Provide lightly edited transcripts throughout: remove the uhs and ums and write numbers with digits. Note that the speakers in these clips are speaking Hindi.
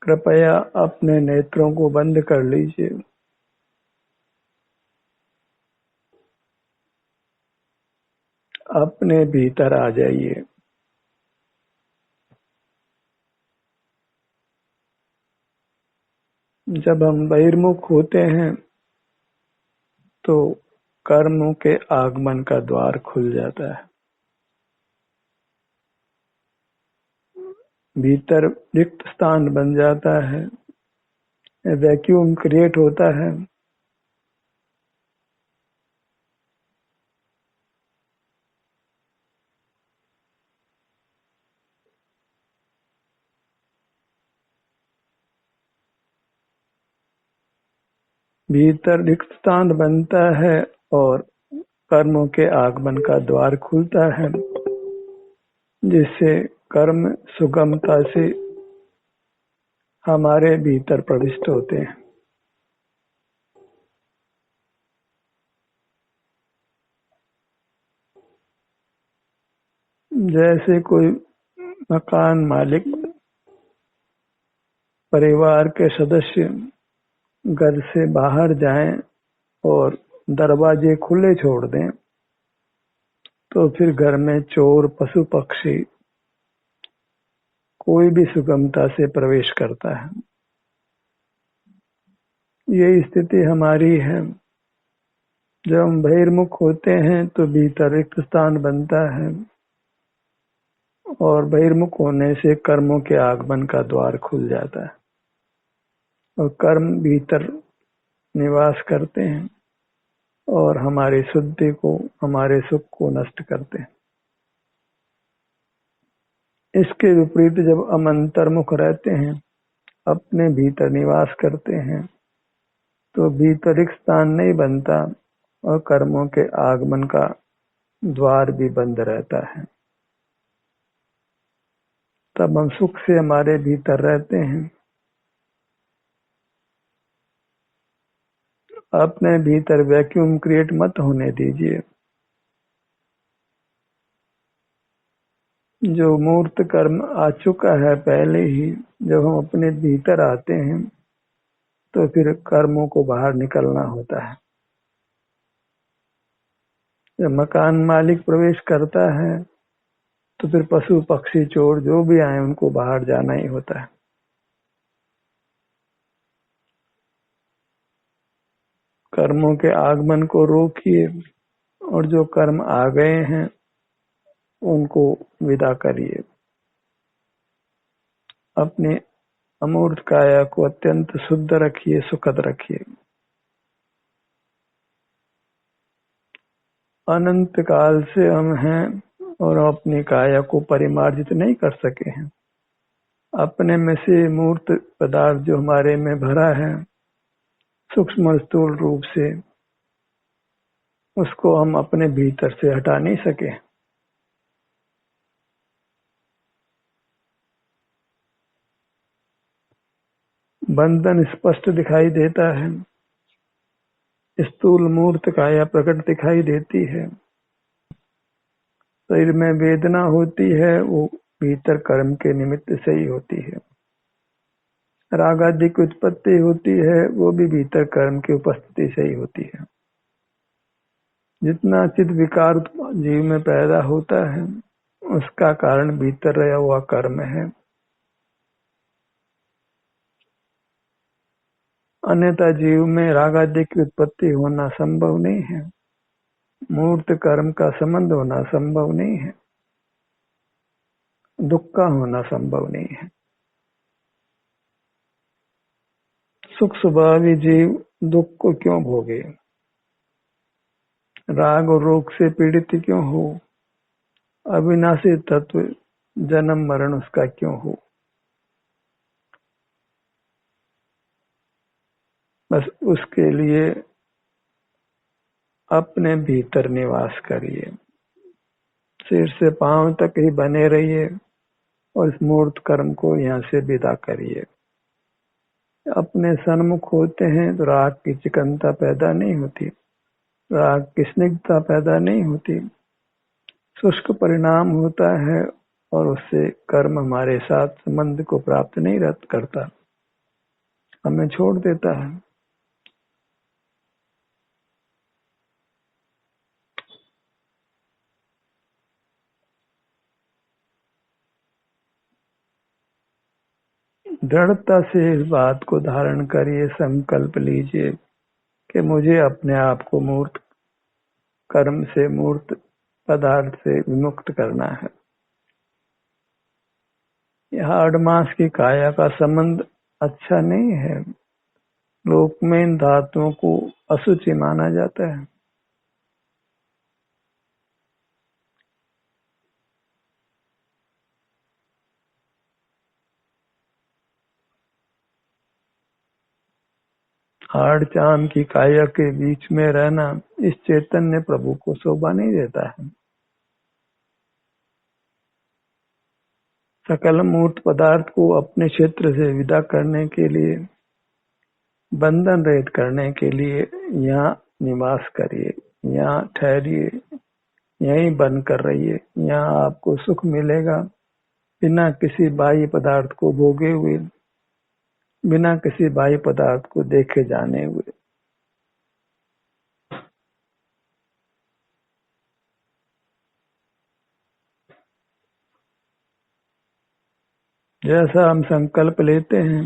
कृपया अपने नेत्रों को बंद कर लीजिए। अपने भीतर आ जाइए। जब हम बहिर्मुख होते हैं तो कर्मों के आगमन का द्वार खुल जाता है। भीतर रिक्त स्थान बन जाता है, वैक्यूम क्रिएट होता है। भीतर रिक्त स्थान बनता है और कर्मों के आगमन का द्वार खुलता है, जिससे कर्म सुगमता से हमारे भीतर प्रविष्ट होते हैं। जैसे कोई मकान मालिक परिवार के सदस्य घर से बाहर जाएं और दरवाजे खुले छोड़ दें तो फिर घर में चोर, पशु पक्षी कोई भी सुगमता से प्रवेश करता है। यही स्थिति हमारी है। जब हम बहिर्मुख होते हैं तो भीतर रिक्त स्थान बनता है और बहिर्मुख होने से कर्मों के आगमन का द्वार खुल जाता है और कर्म भीतर निवास करते हैं और हमारी शुद्धि को, हमारे सुख को नष्ट करते हैं। इसके विपरीत जब हम अंतर्मुख रहते हैं, अपने भीतर निवास करते हैं, तो भीतरिक स्थान नहीं बनता और कर्मों के आगमन का द्वार भी बंद रहता है। तब हम सुख से हमारे भीतर रहते हैं। अपने भीतर वैक्यूम क्रिएट मत होने दीजिए। जो मूर्त कर्म आ चुका है पहले ही, जब हम अपने भीतर आते हैं तो फिर कर्मों को बाहर निकलना होता है। जब मकान मालिक प्रवेश करता है तो फिर पशु पक्षी चोर जो भी आए उनको बाहर जाना ही होता है। कर्मों के आगमन को रोकिए और जो कर्म आ गए हैं उनको विदा करिए। अपने अमूर्त काया को अत्यंत शुद्ध रखिए, सुखद रखिए। अनंत काल से हम हैं और अपनी काया को परिमार्जित नहीं कर सके हैं। अपने में से मूर्त पदार्थ जो हमारे में भरा है सूक्ष्म स्थूल रूप से, उसको हम अपने भीतर से हटा नहीं सके। बंधन स्पष्ट दिखाई देता है, स्थूल मूर्त काया प्रकट दिखाई देती है। शरीर में वेदना होती है, वो भीतर कर्म के निमित्त से ही होती है। राग आदि की उत्पत्ति होती है, वो भी भीतर कर्म की उपस्थिति से ही होती है। जितना चित्त विकार जीव में पैदा होता है उसका कारण भीतर रहा हुआ कर्म है। अन्यथा जीव में राग आदि की उत्पत्ति होना संभव नहीं है, मूर्त कर्म का संबंध होना संभव नहीं है, दुख का होना संभव नहीं है। सुख स्वभावी जीव दुख को क्यों भोगे, राग और रोग से पीड़ित क्यों हो, अविनाशी तत्व जन्म मरण उसका क्यों हो। बस उसके लिए अपने भीतर निवास करिए, सिर से पांव तक ही बने रहिए और इस मूर्त कर्म को यहाँ से विदा करिए। अपने सन्मुख होते हैं तो राग की चिकनता पैदा नहीं होती, राग की स्निग्धता पैदा नहीं होती, शुष्क परिणाम होता है और उससे कर्म हमारे साथ संबंध को प्राप्त नहीं करता। हमें छोड़ देता है। दृढ़ता से इस बात को धारण करिए, संकल्प लीजिए कि मुझे अपने आप को मूर्त कर्म से, मूर्त पदार्थ से विमुक्त करना है। यह आडमास की काया का संबंध अच्छा नहीं है। लोक में इन धातुओं को अशुचि माना जाता है। आड़ चांद की काया के बीच में रहना इस चैतन्य प्रभु को शोभा नहीं देता है। सकल मूर्त पदार्थ को अपने क्षेत्र से विदा करने के लिए, बंधन रहित करने के लिए यहाँ निवास करिए, यहाँ ठहरिए, यहीं बन कर रहिए। यहाँ आपको सुख मिलेगा, बिना किसी बाह्य पदार्थ को भोगे हुए, बिना किसी बाह्य पदार्थ को देखे जाने हुए। जैसा हम संकल्प लेते हैं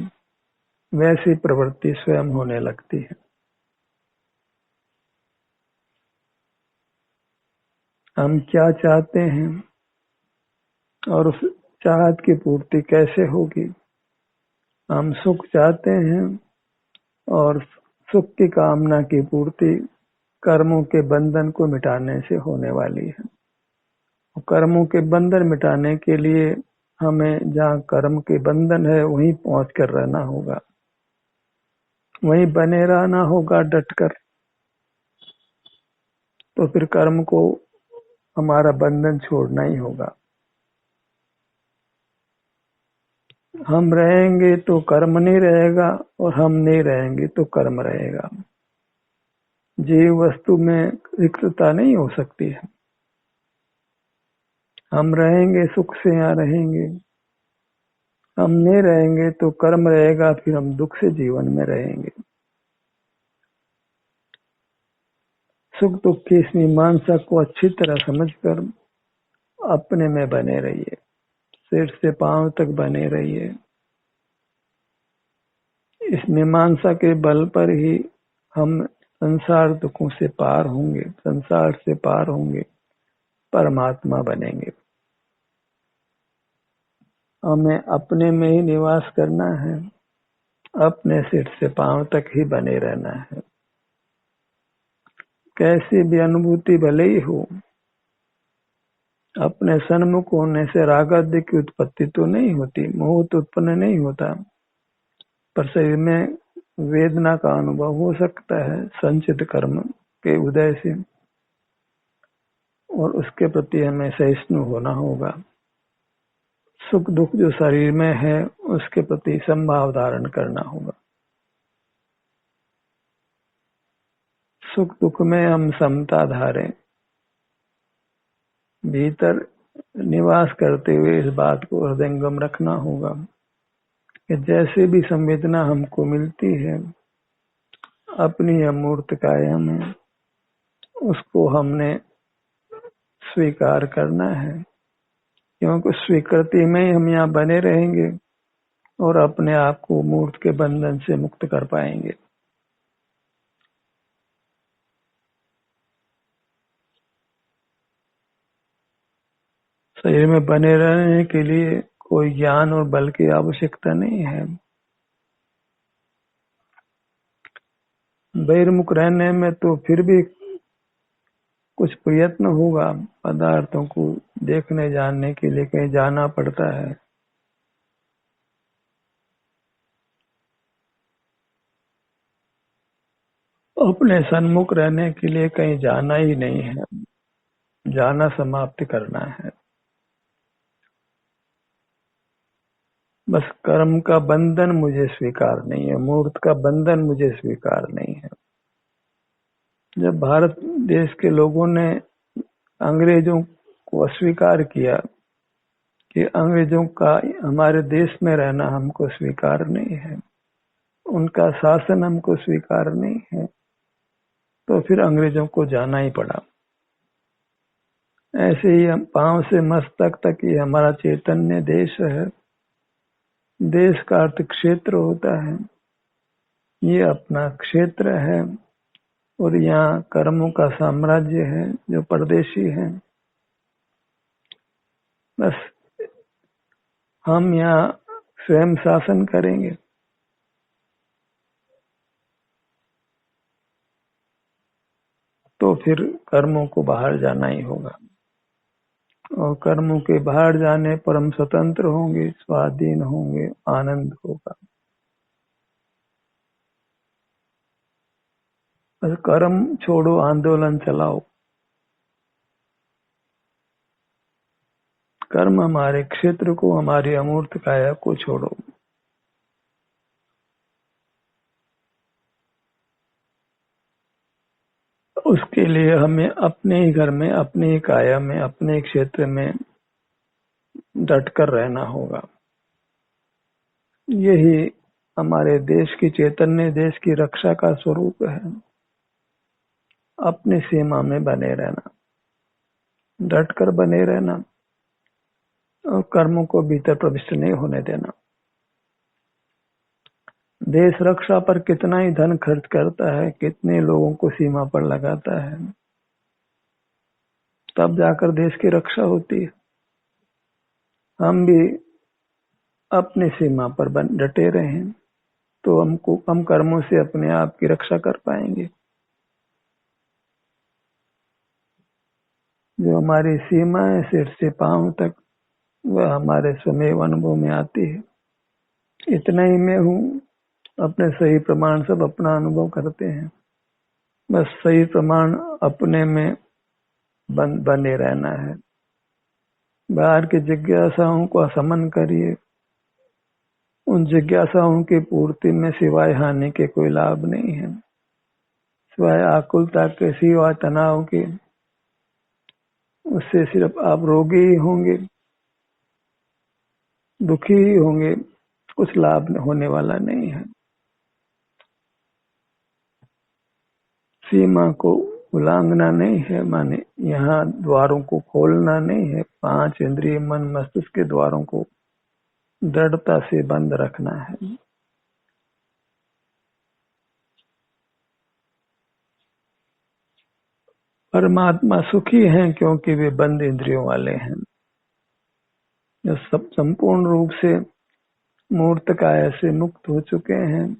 वैसी प्रवृत्ति स्वयं होने लगती है। हम क्या चाहते हैं और उस चाहत की पूर्ति कैसे होगी। हम सुख चाहते हैं और सुख की कामना की पूर्ति कर्मों के बंधन को मिटाने से होने वाली है। कर्मों के बंधन मिटाने के लिए हमें जहाँ कर्म के बंधन है वहीं पहुंच कर रहना होगा, वहीं बने रहना होगा डटकर। तो फिर कर्म को हमारा बंधन छोड़ना ही होगा। हम रहेंगे तो कर्म नहीं रहेगा और हम नहीं रहेंगे तो कर्म रहेगा। जीव वस्तु में रिक्तता नहीं हो सकती है। हम रहेंगे सुख से यहाँ रहेंगे, हम नहीं रहेंगे तो कर्म रहेगा, फिर हम दुख से जीवन में रहेंगे। सुख दुख की इस मीमांसा को अच्छी तरह समझकर अपने में बने रहिए, सिर से पांव तक बने रहिए। इस मीमांसा के बल पर ही हम संसार दुखों से पार होंगे, संसार से पार होंगे, परमात्मा बनेंगे। हमें अपने में ही निवास करना है, अपने सिर से पांव तक ही बने रहना है। कैसी भी अनुभूति भले ही हो, अपने सन्मुख होने से रागादि की उत्पत्ति तो नहीं होती, मोह तो उत्पन्न नहीं होता, पर शरीर में वेदना का अनुभव हो सकता है संचित कर्म के उदय से, और उसके प्रति हमें सहिष्णु होना होगा। सुख दुख जो शरीर में है उसके प्रति संभाव धारण करना होगा। सुख दुख में हम समता धारें, भीतर निवास करते हुए इस बात को हृदयंगम रखना होगा कि जैसे भी संवेदना हमको मिलती है अपनी अमूर्त काया में, उसको हमने स्वीकार करना है, क्योंकि स्वीकृति में ही हम यहाँ बने रहेंगे और अपने आप को मूर्त के बंधन से मुक्त कर पाएंगे। शरीर में बने रहने के लिए कोई ज्ञान और बल की आवश्यकता नहीं है। बहिर्मुख रहने में तो फिर भी कुछ प्रयत्न होगा, पदार्थों को देखने जानने के लिए कहीं जाना पड़ता है। अपने सन्मुख रहने के लिए कहीं जाना ही नहीं है, जाना समाप्त करना है। बस कर्म का बंधन मुझे स्वीकार नहीं है, मूर्त का बंधन मुझे स्वीकार नहीं है। जब भारत देश के लोगों ने अंग्रेजों को अस्वीकार किया कि अंग्रेजों का हमारे देश में रहना हमको स्वीकार नहीं है, उनका शासन हमको स्वीकार नहीं है, तो फिर अंग्रेजों को जाना ही पड़ा। ऐसे ही हम पांव से मस्तक तक ही हमारा चैतन्य देश है। देश का अर्थ क्षेत्र होता है, ये अपना क्षेत्र है, और यहाँ कर्मों का साम्राज्य है जो परदेशी है। बस हम यहाँ स्वयं शासन करेंगे। तो फिर कर्मों को बाहर जाना ही होगा, और कर्मों के बाहर जाने पर हम स्वतंत्र होंगे, स्वाधीन होंगे, आनंद होगा। बस कर्म छोड़ो, आंदोलन चलाओ। कर्म हमारे क्षेत्र को, हमारी अमूर्त काया को छोड़ो। उसके लिए हमें अपने ही घर में, अपने ही काया में, अपने ही क्षेत्र में डटकर रहना होगा। यही हमारे देश की चैतन्य, देश की रक्षा का स्वरूप है। अपनी सीमा में बने रहना, डटकर बने रहना, और कर्मों को भीतर प्रविष्ट नहीं होने देना। देश रक्षा पर कितना ही धन खर्च करता है, कितने लोगों को सीमा पर लगाता है, तब जाकर देश की रक्षा होती है। हम भी अपनी सीमा पर डटे रहें, तो हम कर्मों से अपने आप की रक्षा कर पाएंगे। जो हमारी सीमा है सिर से पांव तक, वह हमारे स्वमेव अनुभव में आती है। इतना ही मैं हूँ, अपने सही प्रमाण सब अपना अनुभव करते हैं। बस सही प्रमाण अपने में बने रहना है। बाहर की जिज्ञासाओं को असमन करिए। उन जिज्ञासाओं की पूर्ति में सिवाय हानि के कोई लाभ नहीं है, सिवाय आकुलता के, सिवाय तनाव के। उससे सिर्फ आप रोगी ही होंगे, दुखी ही होंगे, कुछ लाभ होने वाला नहीं है। सीमा को उल्लंघना नहीं है, माने यहाँ द्वारों को खोलना नहीं है। 5 इंद्रिय, मन, मस्तिष्क के द्वारों को दृढ़ता से बंद रखना है। परमात्मा सुखी हैं क्योंकि वे बंद इंद्रियों वाले हैं। जो सब संपूर्ण रूप से मूर्त काया से मुक्त हो चुके हैं,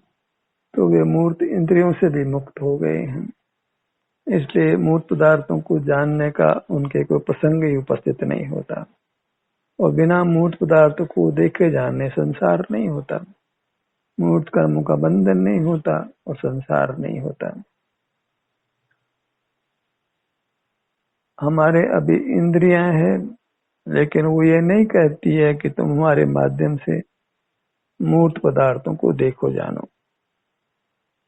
तो वे मूर्त इंद्रियों से भी मुक्त हो गए हैं। इसलिए मूर्त पदार्थों को जानने का उनके कोई प्रसंग ही उपस्थित नहीं होता, और बिना मूर्त पदार्थ को देखे जाने संसार नहीं होता। मूर्त कर्मों का बंधन नहीं होता और संसार नहीं होता। हमारे अभी इंद्रियां हैं, लेकिन वो ये नहीं कहती है कि तुम हमारे माध्यम से मूर्त पदार्थों को देखो जानो।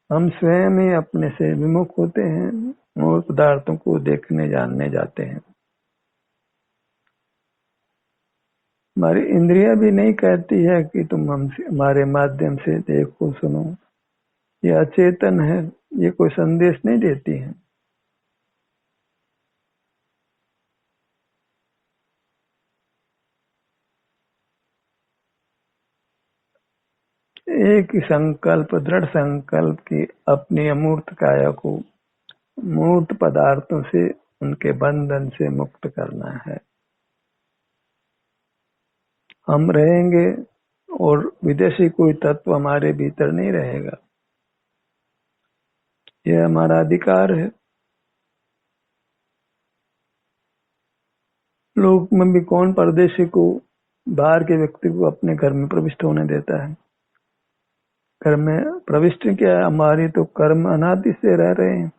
हम स्वयं ही अपने से विमुख होते हैं, मूर्त पदार्थों को देखने जानने जाते हैं। हमारी इंद्रियां भी नहीं कहती है कि तुम हमसे, हमारे माध्यम से देखो सुनो। ये अचेतन है, ये कोई संदेश नहीं देती है। एक ही संकल्प, दृढ़ संकल्प की अपनी अमूर्त काया को मूर्त पदार्थों से, उनके बंधन से मुक्त करना है। हम रहेंगे और विदेशी कोई तत्व हमारे भीतर नहीं रहेगा। यह हमारा अधिकार है। लोक में भी कौन परदेशी को, बाहर के व्यक्ति को अपने घर में प्रविष्ट होने देता है? घर में प्रविष्ट क्या है, हमारी तो कर्म अनादि से रह रहे हैं,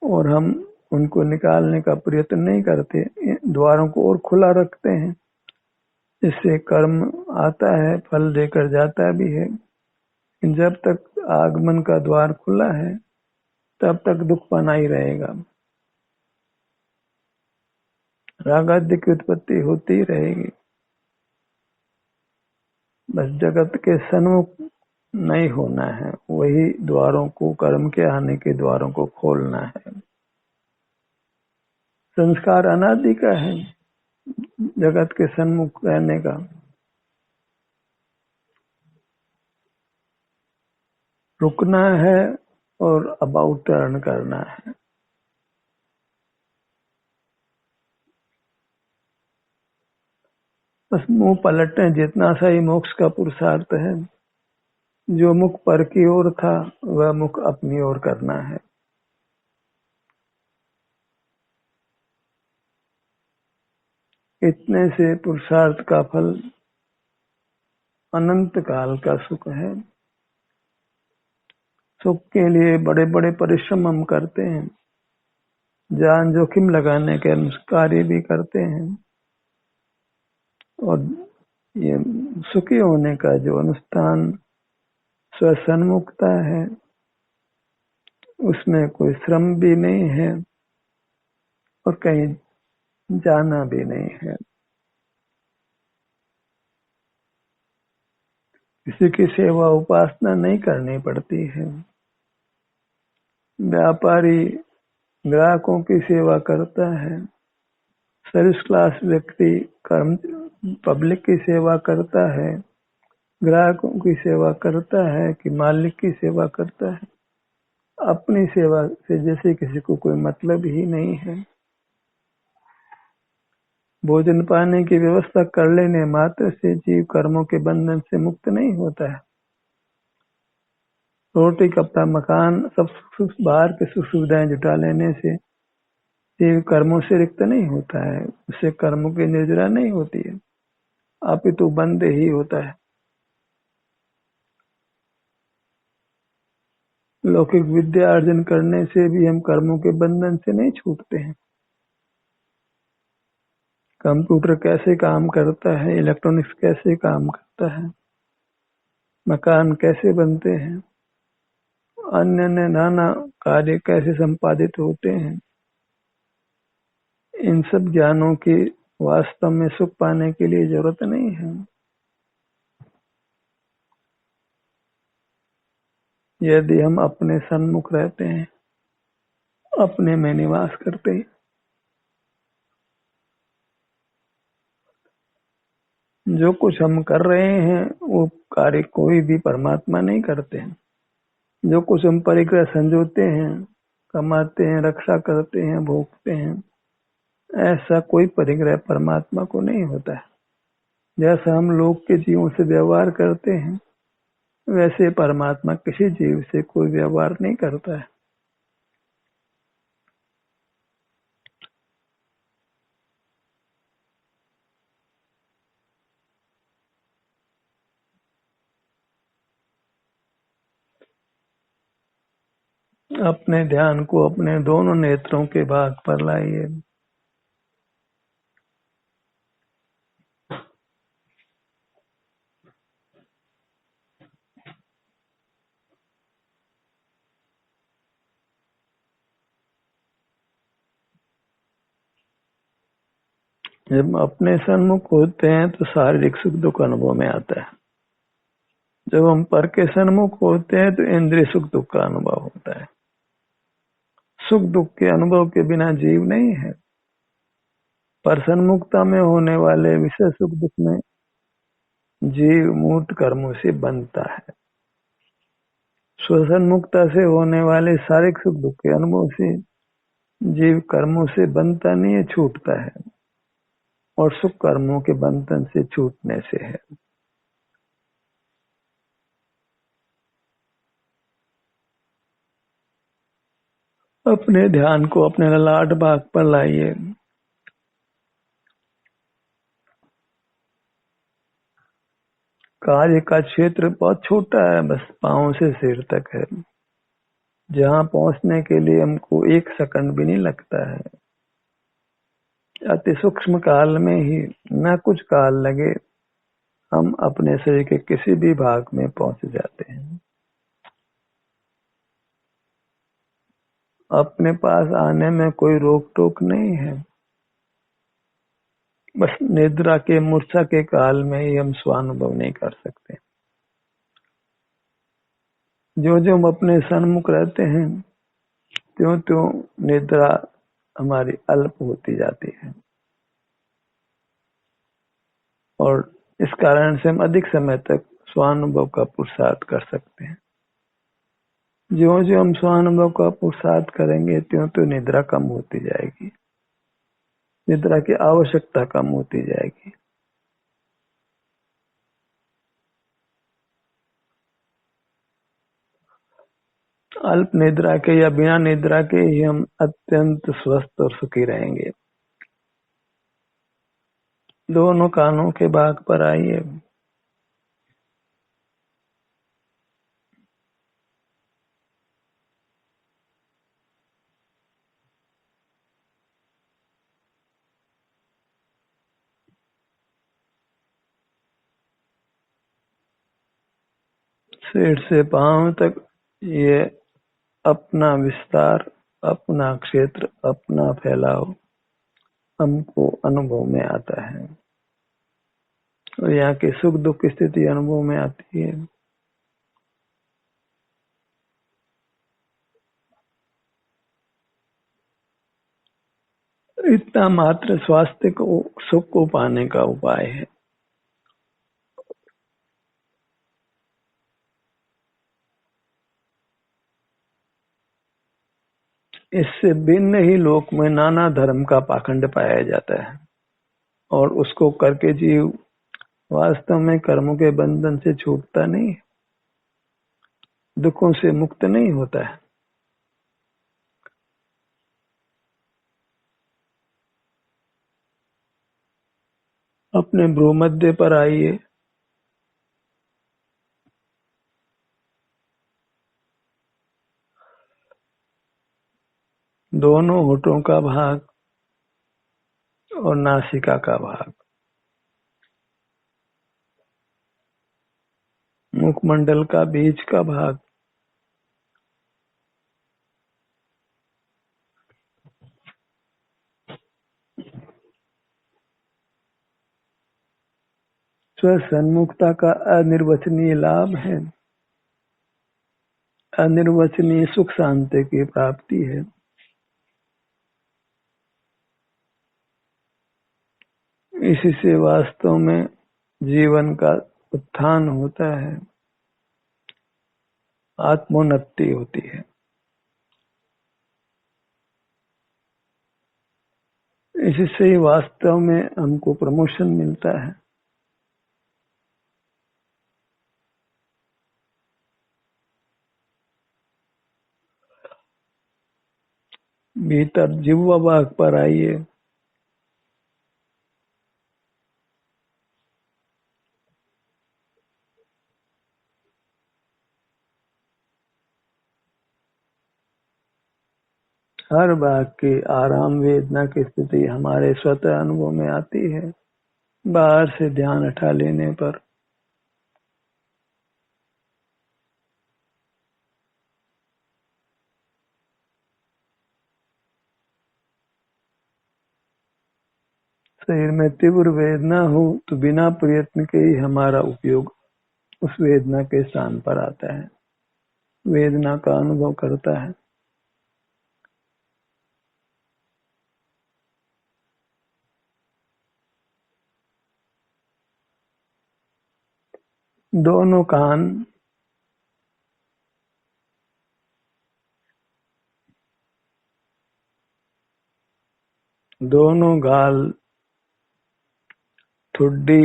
और हम उनको निकालने का प्रयत्न नहीं करते, द्वारों को और खुला रखते हैं। इससे कर्म आता है, फल देकर जाता भी है। जब तक आगमन का द्वार खुला है, तब तक दुख बना ही रहेगा। रागाद्य की उत्पत्ति होती ही रहेगी। बस जगत के सन्मुख नहीं होना है, वही द्वारों को, कर्म के आने के द्वारों को खोलना है। संस्कार अनादि का है, जगत के सन्मुख रहने का। रुकना है और अबाउट टर्न करना है। बस मुंह पलटने जितना सा ही मोक्ष का पुरुषार्थ है। जो मुख पर की ओर था वह मुख अपनी ओर करना है। इतने से पुरुषार्थ का फल अनंत काल का सुख है। सुख के लिए बड़े बड़े परिश्रम हम करते हैं, जान जोखिम लगाने के कार्य भी करते हैं, और ये सुखी होने का जो अनुष्ठान स्वसन्मुखता है, उसमें कोई श्रम भी नहीं है और कहीं जाना भी नहीं है। किसी की सेवा उपासना नहीं करनी पड़ती है। व्यापारी ग्राहकों की सेवा करता है, सर्विस क्लास व्यक्ति कर्म पब्लिक की सेवा करता है, ग्राहकों की सेवा करता है कि मालिक की सेवा करता है। अपनी सेवा से जैसे किसी को कोई मतलब ही नहीं है। भोजन पाने की व्यवस्था कर लेने मात्र से जीव कर्मों के बंधन से मुक्त नहीं होता है। रोटी, कपड़ा, मकान, सब बाहर के सुख सुविधाएं जुटा लेने से जीव कर्मों से रिक्त नहीं होता है, उससे कर्मों की निर्जरा नहीं होती है, अपितु बंद ही होता है। लौकिक विद्या अर्जन करने से भी हम कर्मों के बंधन से नहीं छूटते हैं। कंप्यूटर कैसे काम करता है, इलेक्ट्रॉनिक्स कैसे काम करता है, मकान कैसे बनते हैं, अन्य नाना कार्य कैसे संपादित होते हैं, इन सब ज्ञानों की वास्तव में सुख पाने के लिए जरूरत नहीं है। यदि हम अपने सन्मुख रहते हैं, अपने में निवास करते हैं, जो कुछ हम कर रहे हैं वो कार्य कोई भी परमात्मा नहीं करते हैं। जो कुछ हम परिग्रह संजोते हैं, कमाते हैं, रक्षा करते हैं, भोगते हैं, ऐसा कोई परिग्रह परमात्मा को नहीं होता है। जैसा हम लोग के जीवों से व्यवहार करते हैं, वैसे परमात्मा किसी जीव से कोई व्यवहार नहीं करता है। अपने ध्यान को अपने दोनों नेत्रों के भाग पर लाइए। जब अपने सन्मुख होते हैं तो शारीरिक सुख दुख अनुभव में आता है। जब हम पर के सन्मुख होते हैं तो इंद्रिय सुख दुख का अनुभव होता है। सुख दुख के अनुभव के बिना जीव नहीं है। पर सन्मुखता में होने वाले विषय सुख दुख में जीव मूर्त कर्मों से बनता है। स्वसन्मुखता से होने वाले शारीरिक सुख दुख के अनुभव से जीव कर्मों से बनता नहीं है, छूटता है, और सुख कर्मों के बंधन से छूटने से है। अपने ध्यान को अपने ललाट भाग पर लाइए। कार्य का क्षेत्र बहुत छोटा है, बस पांव से सिर तक है, जहां पहुंचने के लिए हमको 1 सेकंड भी नहीं लगता है। अति सूक्ष्म काल में ही, न कुछ काल लगे, हम अपने शरीर के किसी भी भाग में पहुंच जाते हैं। अपने पास आने में कोई रोक टोक नहीं है। बस निद्रा के, मूर्छा के काल में ही हम स्वानुभव नहीं कर सकते। जो जो हम अपने सन्मुख रहते हैं त्यों त्यों निद्रा हमारी अल्प होती जाती है और इस कारण से हम अधिक समय तक स्वानुभव का पुरुषार्थ कर सकते हैं। जो जो हम स्वानुभव का पुरुषार्थ करेंगे त्यों त्यों निद्रा कम होती जाएगी, निद्रा की आवश्यकता कम होती जाएगी। अल्प निद्रा के या बिना निद्रा के ही हम अत्यंत स्वस्थ और सुखी रहेंगे। दोनों कानों के भाग पर आइए। सिर से पांव तक ये अपना विस्तार, अपना क्षेत्र, अपना फैलाव हमको अनुभव में आता है और यहाँ की सुख दुख स्थिति अनुभव में आती है। इतना मात्र स्वास्थ्य को, सुख को पाने का उपाय है। इससे भिन्न ही लोक में नाना धर्म का पाखंड पाया जाता है और उसको करके जीव वास्तव में कर्मों के बंधन से छूटता नहीं, दुखों से मुक्त नहीं होता है। अपने भ्रूमध्य पर आइए। दोनों होठों का भाग और नासिका का भाग, मुखमंडल का बीच का भाग, स्वसन्मुखता का अनिर्वचनीय लाभ है, अनिर्वचनीय सुख शांति की प्राप्ति है। इसी से वास्तव में जीवन का उत्थान होता है, आत्मोन्नति होती है। इससे ही वास्तव में हमको प्रमोशन मिलता है। भीतर जिह्वा भाग पर आइए। हर भाग की आराम वेदना की स्थिति हमारे स्वतः अनुभव में आती है। बाहर से ध्यान हटा लेने पर शरीर में तीव्र वेदना हो तो बिना प्रयत्न के ही हमारा उपयोग उस वेदना के स्थान पर आता है, वेदना का अनुभव करता है। दोनों कान, दोनों गाल, ठुड्डी,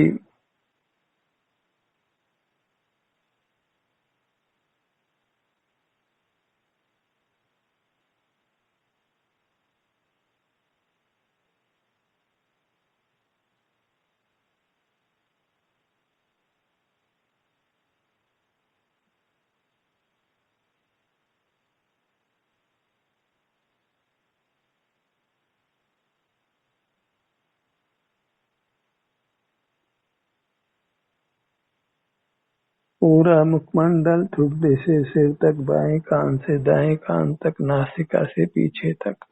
पूरा मुखमंडल, ठुड्डी से सिर तक, बाएं कान से दाएं कान तक, नासिका से पीछे तक।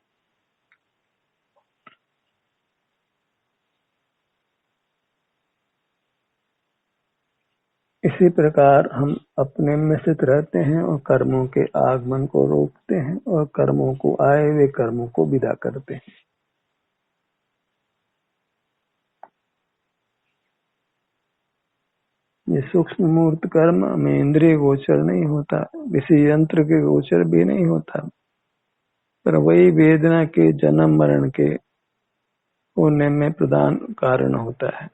इसी प्रकार हम अपने में स्थित रहते हैं और कर्मों के आगमन को रोकते हैं और कर्मों को आए हुए कर्मों को विदा करते हैं। ये सूक्ष्म मूर्त कर्म हमें इंद्रिय गोचर नहीं होता, किसी यंत्र के गोचर भी नहीं होता, पर वही वेदना के जन्म मरण के होने में प्रधान कारण होता है।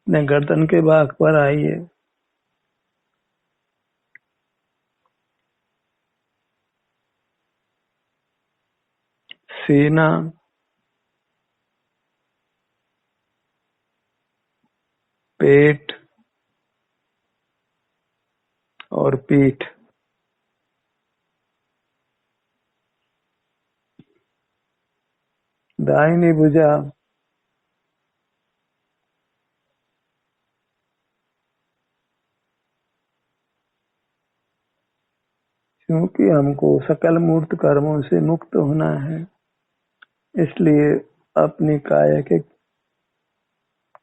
अपने गर्दन के भाग पर आइए। सीना, पेट और पीठ। दाहिनी भुजा, क्योंकि हमको सकल मूर्त कर्मों से मुक्त होना है, इसलिए अपनी काया के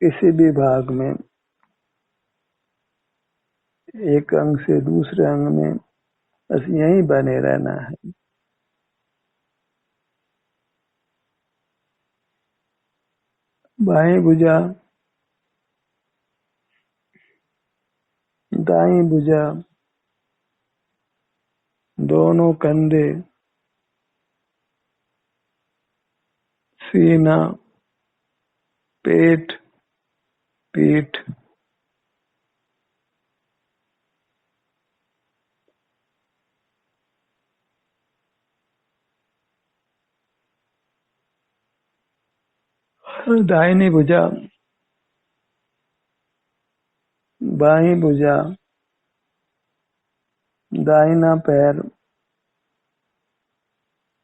किसी भी भाग में एक अंग से दूसरे अंग में बस यहीं बने रहना है। बाएं भुजा, दाएं भुजा, दोनों कंधे, सीना, पेट, पीठ। दाहिनी भुजा, बाएं भुजा, दाहिना पैर,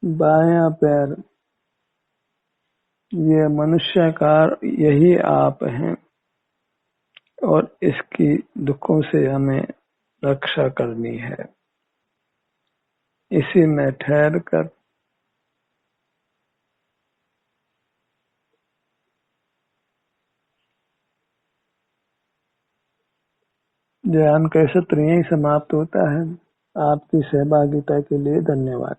बायां पैर, ये मनुष्याकार यही आप हैं और इसकी दुखों से हमें रक्षा करनी है। इसी में ठहर कर ध्यान का सत्र यही समाप्त होता है। आपकी सहभागिता के लिए धन्यवाद।